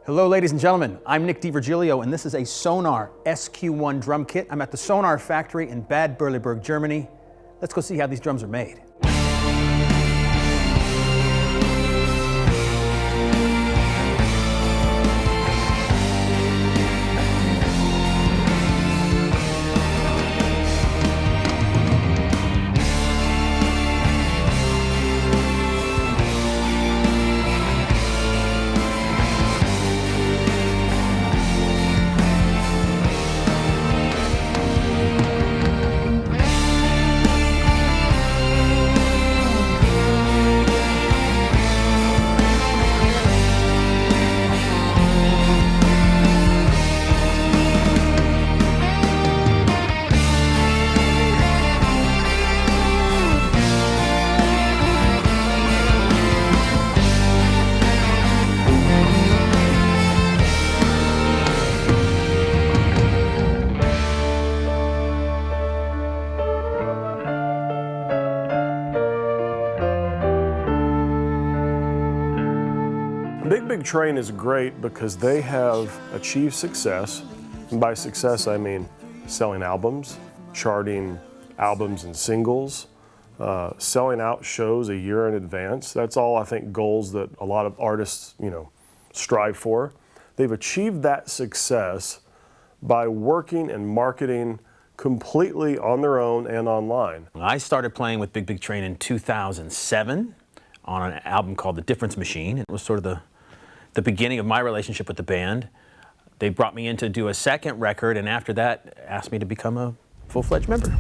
Hello, ladies and gentlemen. I'm Nick DiVirgilio, and this is a Sonor SQ1 drum kit. I'm at the Sonor factory in Bad Berleburg, Germany. Let's go see how these drums are made. Big Train is great because they have achieved success, and by success I mean selling albums, charting albums and singles, selling out shows a year in advance. That's all, I think, goals that a lot of artists, strive for. They've achieved that success by working and marketing completely on their own and online. I started playing with Big Train in 2007 on an album called The Difference Machine. It was sort of the beginning of my relationship with the band. They brought me in to do a second record, and after that asked me to become a full-fledged member.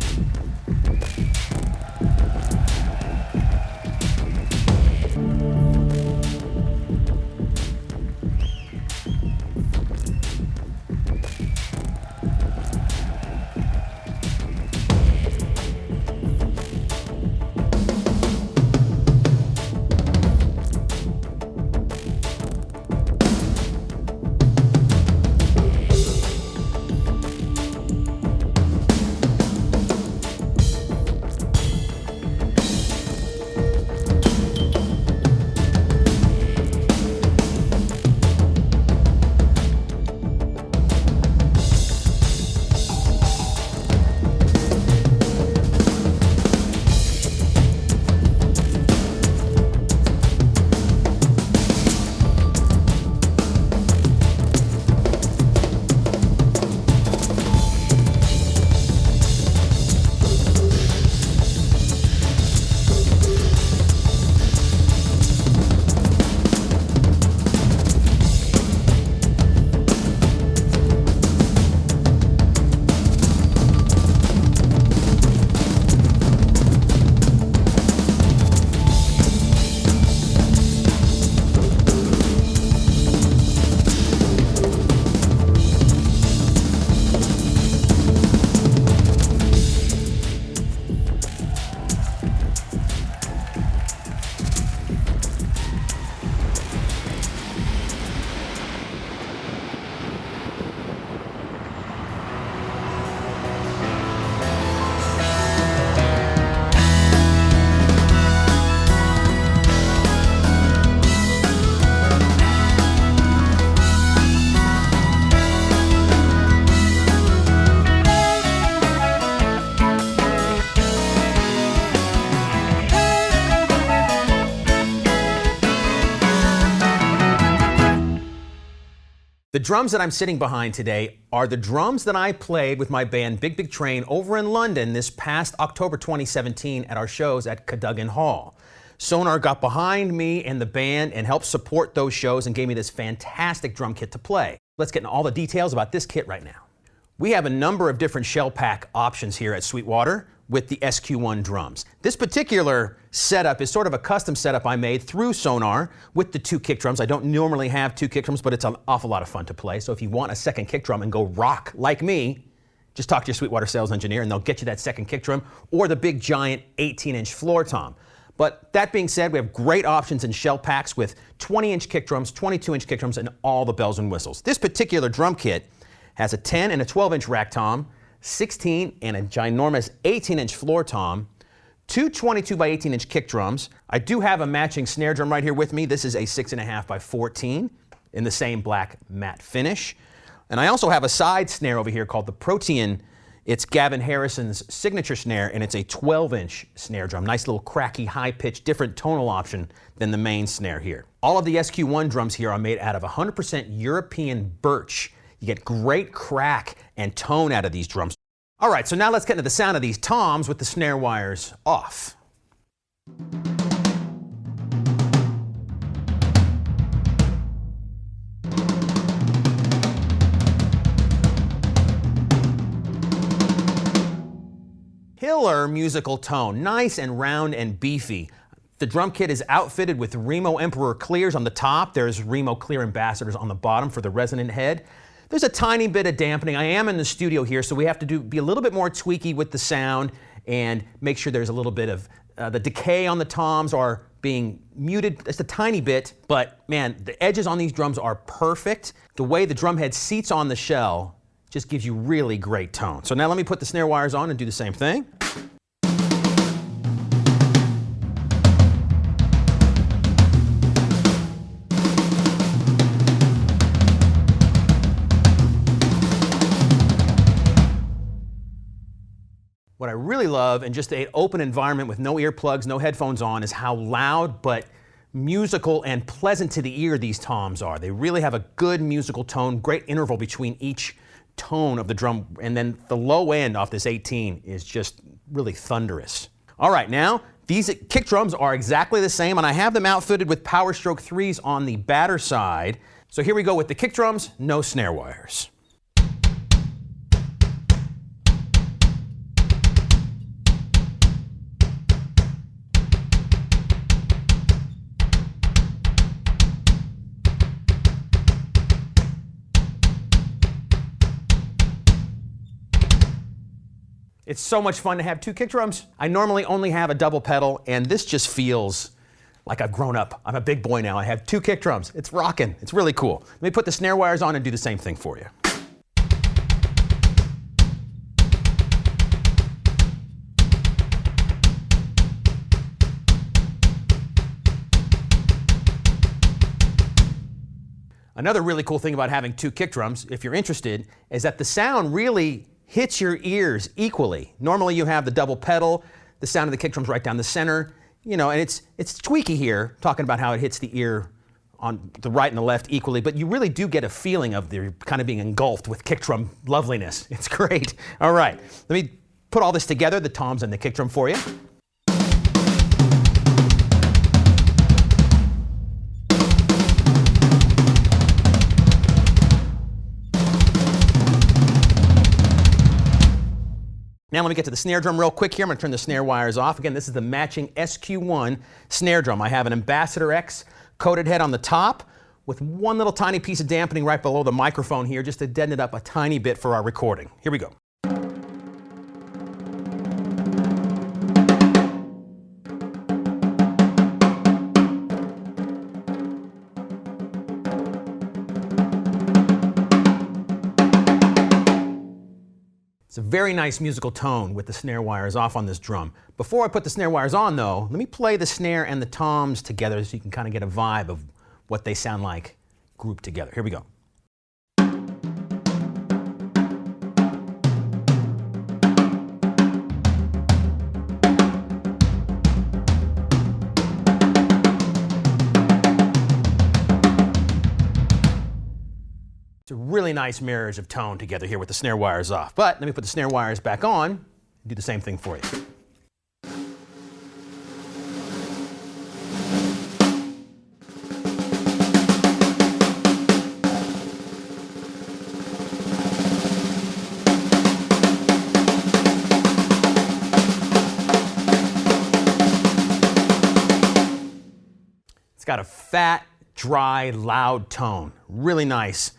The drums that I'm sitting behind today are the drums that I played with my band Big Train over in London this past October 2017 at our shows at Cadogan Hall. Sonor got behind me and the band and helped support those shows and gave me this fantastic drum kit to play. Let's get into all the details about this kit right now. We have a number of different shell pack options here at Sweetwater with the SQ1 drums. This particular setup is sort of a custom setup I made through Sonor with the two kick drums. I don't normally have two kick drums, but it's an awful lot of fun to play. So if you want a second kick drum and go rock like me, just talk to your Sweetwater sales engineer and they'll get you that second kick drum or the big giant 18-inch floor tom. But that being said, we have great options in shell packs with 20-inch kick drums, 22-inch kick drums, and all the bells and whistles. This particular drum kit has a 10 and a 12-inch rack tom, 16 and a ginormous 18-inch floor tom, two 22 by 18-inch kick drums. I do have a matching snare drum right here with me. This is a 6.5 by 14. in the same black matte finish. And I also have a side snare over here called the Protean. It's Gavin Harrison's signature snare, and it's a 12-inch snare drum. Nice little cracky, high-pitched, different tonal option than the main snare here. All of the SQ1 drums here are made out of 100% European birch. You get great crack and tone out of these drums. All right, so now let's get into the sound of these toms with the snare wires off. Killer musical tone, nice and round and beefy. The drum kit is outfitted with Remo Emperor clears on the top. There's Remo clear ambassadors on the bottom for the resonant head. There's a tiny bit of dampening. I am in the studio here, so we have to be a little bit more tweaky with the sound and make sure there's a little bit of the decay on the toms are being muted just a tiny bit, but man, the edges on these drums are perfect. The way the drum head seats on the shell just gives you really great tone. So now let me put the snare wires on and do the same thing. What I really love in just an open environment with no earplugs, no headphones on, is how loud but musical and pleasant to the ear these toms are. They really have a good musical tone, great interval between each tone of the drum, and then the low end off this 18 is just really thunderous. All right, now these kick drums are exactly the same, and I have them outfitted with Power Stroke 3s on the batter side. So here we go with the kick drums, no snare wires. It's so much fun to have two kick drums. I normally only have a double pedal, and this just feels like I've grown up. I'm a big boy now. I have two kick drums. It's rocking. It's really cool. Let me put the snare wires on and do the same thing for you. Another really cool thing about having two kick drums, if you're interested, is that the sound really hits your ears equally. Normally you have the double pedal, the sound of the kick drum's right down the center, you know, and it's tweaky here, talking about how it hits the ear on the right and the left equally, but you really do get a feeling of the kind of being engulfed with kick drum loveliness. It's great. All right, let me put all this together, the toms and the kick drum for you. Now let me get to the snare drum real quick here. I'm going to turn the snare wires off. Again, this is the matching SQ1 snare drum. I have an Ambassador X coated head on the top with one little tiny piece of dampening right below the microphone here just to deaden it up a tiny bit for our recording. Here we go. It's a very nice musical tone with the snare wires off on this drum. Before I put the snare wires on though, let me play the snare and the toms together so you can kind of get a vibe of what they sound like grouped together. Here we go. It's a really nice marriage of tone together here with the snare wires off. But let me put the snare wires back on and do the same thing for you. It's got a fat, dry, loud tone. Really nice.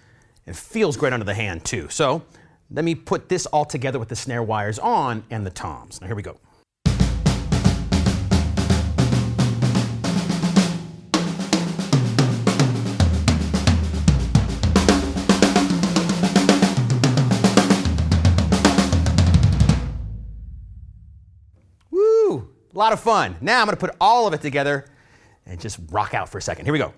It feels great under the hand too. So let me put this all together with the snare wires on and the toms. Now here we go. Woo! A lot of fun. Now I'm going to put all of it together and just rock out for a second. Here we go.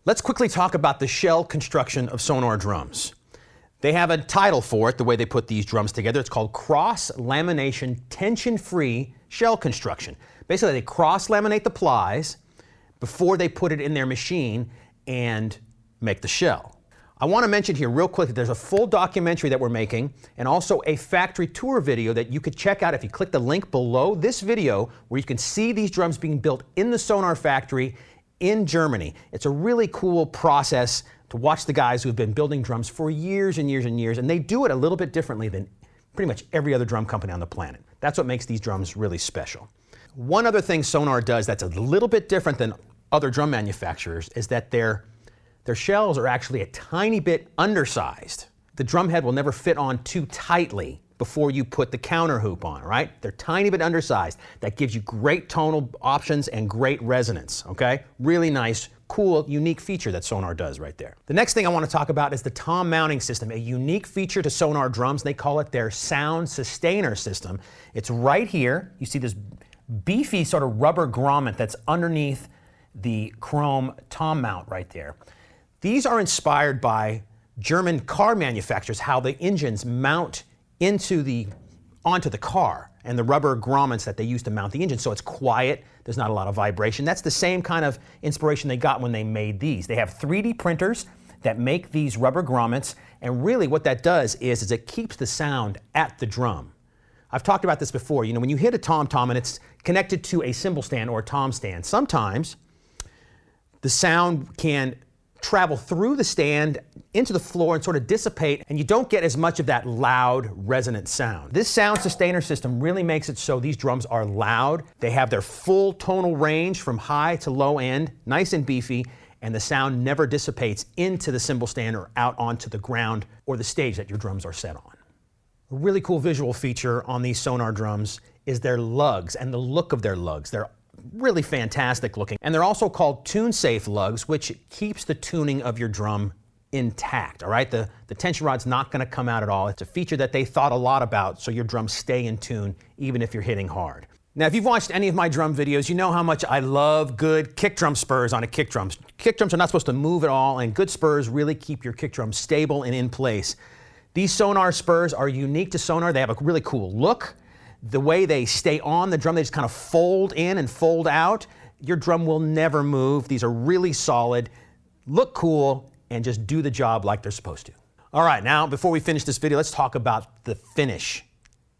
Let's quickly talk about the shell construction of Sonor drums. They have a title for it, the way they put these drums together. It's called cross-lamination tension-free shell construction. Basically, they cross-laminate the plies before they put it in their machine and make the shell. I want to mention here real quick that there's a full documentary that we're making and also a factory tour video that you could check out if you click the link below this video, where you can see these drums being built in the Sonor factory in Germany. It's a really cool process to watch the guys who've been building drums for years and years and years, and they do it a little bit differently than pretty much every other drum company on the planet. That's what makes these drums really special. One other thing Sonor does that's a little bit different than other drum manufacturers is that their shells are actually a tiny bit undersized. The drum head will never fit on too tightly before you put the counter hoop on, right? They're tiny bit undersized. That gives you great tonal options and great resonance, okay? Really nice, cool, unique feature that Sonor does right there. The next thing I want to talk about is the tom mounting system, a unique feature to Sonor drums. They call it their sound sustainer system. It's right here. You see this beefy sort of rubber grommet that's underneath the chrome tom mount right there. These are inspired by German car manufacturers, how the engines mount onto the car, and the rubber grommets that they use to mount the engine, so it's quiet, there's not a lot of vibration. That's the same kind of inspiration they got when they made these. They have 3D printers that make these rubber grommets, and really what that does is it keeps the sound at the drum. I've talked about this before. You know, when you hit a tom-tom and it's connected to a cymbal stand or a tom stand, sometimes the sound can travel through the stand into the floor and sort of dissipate, and you don't get as much of that loud, resonant sound. This sound sustainer system really makes it so these drums are loud. They have their full tonal range from high to low end, nice and beefy, and the sound never dissipates into the cymbal stand or out onto the ground or the stage that your drums are set on. A really cool visual feature on these Sonor drums is their lugs and the look of their lugs. They're really fantastic looking. And they're also called tune-safe lugs, which keeps the tuning of your drum intact, all right? The tension rod's not gonna come out at all. It's a feature that they thought a lot about, so your drums stay in tune even if you're hitting hard. Now, if you've watched any of my drum videos, you know how much I love good kick drum spurs on a kick drum. Kick drums are not supposed to move at all, and good spurs really keep your kick drum stable and in place. These Sonor spurs are unique to Sonor. They have a really cool look. The way they stay on the drum, they just kind of fold in and fold out. Your drum will never move. These are really solid, look cool, and just do the job like they're supposed to. All right, now before we finish this video, let's talk about the finish.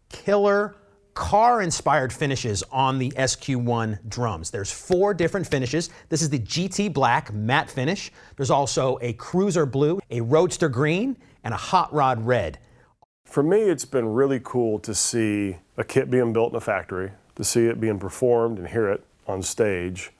Killer car-inspired finishes on the SQ1 drums. There's 4 different finishes. This is the GT Black matte finish. There's also a Cruiser Blue, a Roadster Green, and a Hot Rod Red. For me, it's been really cool to see a kit being built in a factory, to see it being performed and hear it on stage,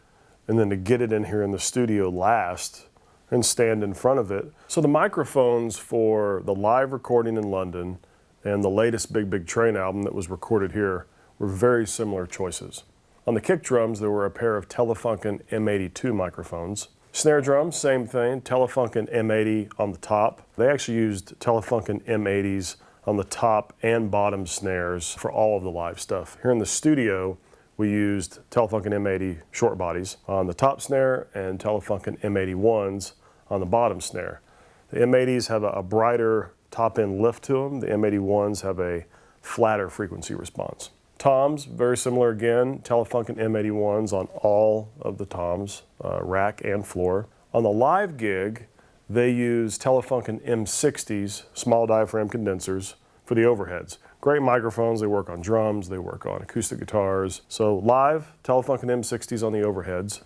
and then to get it in here in the studio last and stand in front of it. So the microphones for the live recording in London and the latest Big Big Train album that was recorded here were very similar choices. On the kick drums, there were a pair of Telefunken M82 microphones. Snare drums, same thing, Telefunken M80 on the top. They actually used Telefunken M80s on the top and bottom snares for all of the live stuff. Here in the studio, we used Telefunken M80 short bodies on the top snare and Telefunken M81s on the bottom snare. The M80s have a brighter top end lift to them. The M81s have a flatter frequency response. Toms, very similar again, Telefunken M81s on all of the toms, rack and floor. On the live gig, they use Telefunken M60s, small diaphragm condensers, for the overheads. Great microphones, they work on drums, they work on acoustic guitars. So live, Telefunken M60s on the overheads,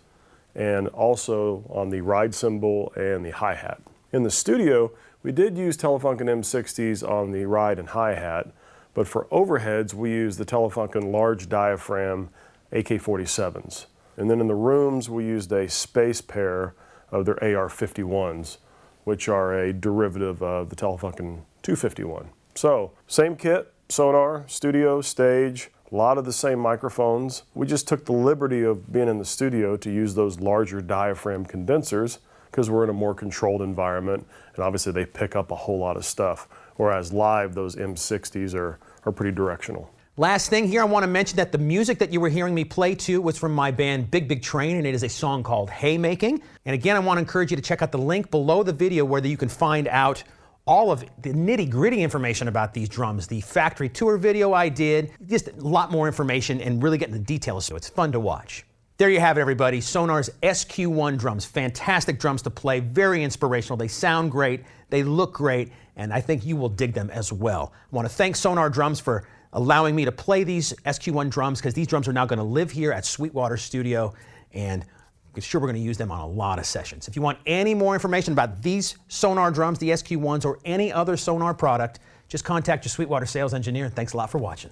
and also on the ride cymbal and the hi-hat. In the studio, we did use Telefunken M60s on the ride and hi-hat, but for overheads, we use the Telefunken large diaphragm AK-47s. And then in the rooms, we used a space pair of their AR-51s, which are a derivative of the Telefunken 251. So, same kit, Sonor, studio, stage, a lot of the same microphones. We just took the liberty of being in the studio to use those larger diaphragm condensers because we're in a more controlled environment, and obviously they pick up a whole lot of stuff, whereas live, those M60s are pretty directional. Last thing here, I want to mention that the music that you were hearing me play to was from my band Big Big Train, and it is a song called Haymaking. And again, I want to encourage you to check out the link below the video where you can find out all of the nitty-gritty information about these drums, the factory tour video I did, just a lot more information and really getting the details, so it's fun to watch. There you have it, everybody. Sonor's SQ1 drums. Fantastic drums to play, very inspirational. They sound great, they look great, and I think you will dig them as well. I want to thank Sonor Drums for allowing me to play these SQ1 drums, because these drums are now going to live here at Sweetwater Studio, and I'm sure we're going to use them on a lot of sessions. If you want any more information about these Sonor drums, the SQ1s, or any other Sonor product, just contact your Sweetwater sales engineer, and thanks a lot for watching.